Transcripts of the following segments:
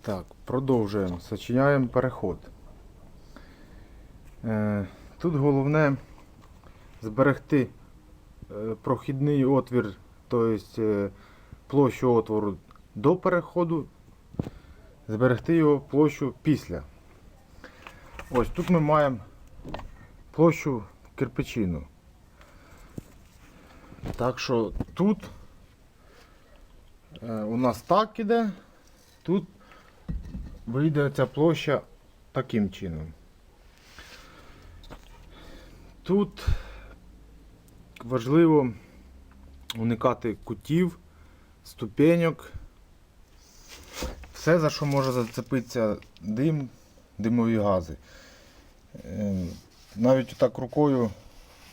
Так, продовжуємо. Сочиняємо переход. Тут головне зберегти прохідний отвір, тобто площу отвору до переходу, зберегти його площу після. Ось тут ми маємо площу кирпичину. Так що тут у нас так іде, тут вийде ця площа таким чином. Тут важливо уникати кутів, ступеньок, все, за що може зацепитися дим, димові гази. Навіть отак рукою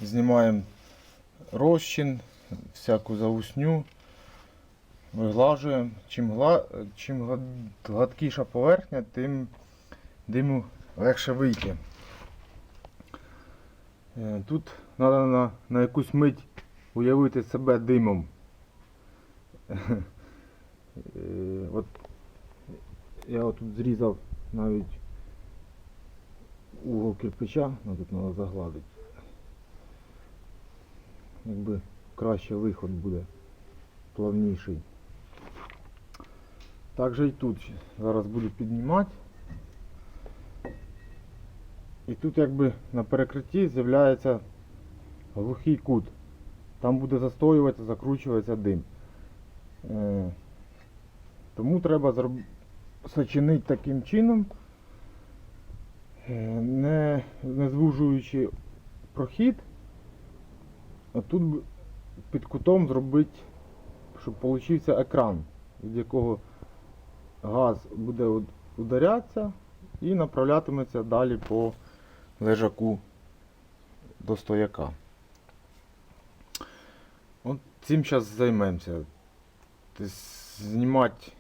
знімаємо розчин, всяку загусню, виглажуємо. Чим гладкіша поверхня, тим диму легше вийти. Тут треба на якусь мить уявити себе димом. От я отут зрізав навіть угол кирпича, тут треба загладити. Якби краще виход буде, плавніший. Так же і тут зараз буду піднімати. І тут якби на перекритті з'являється глухий кут. Там буде застоюватися, закручуватися дим. Тому треба сочинити таким чином, не звужуючи прохід, а тут під кутом зробити, щоб получився екран, від якого газ буде ударятися і направлятиметься далі по лежаку до стояка. От цим зараз займемося. Знімати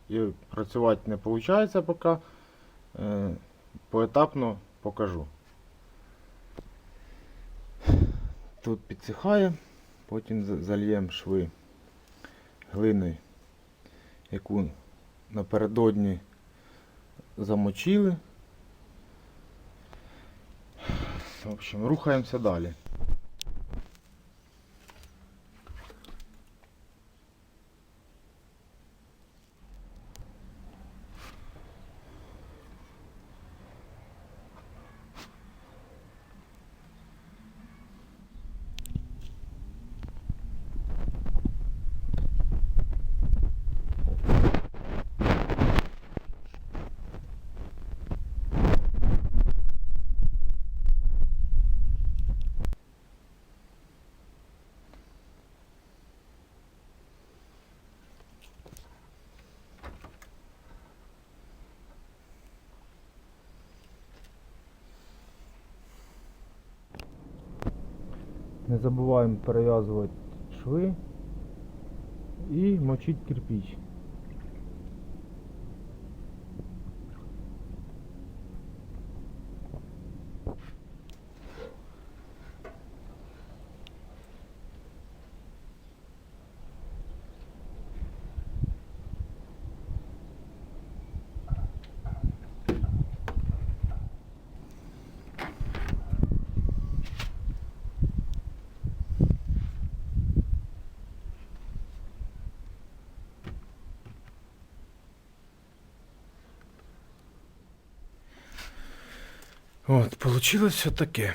і працювати не виходить поки. Поетапно покажу. Тут підсихає, потім зальємо шви глини, яку напередодні замочили. В общем, рухаємося далі. Не забуваємо перев'язувати шви і мочити кирпич. От, получилось все таке.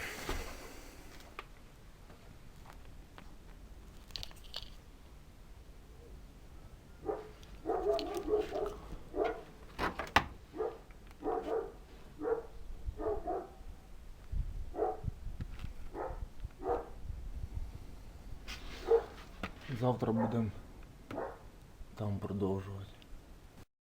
Завтра будемо там продовжувати.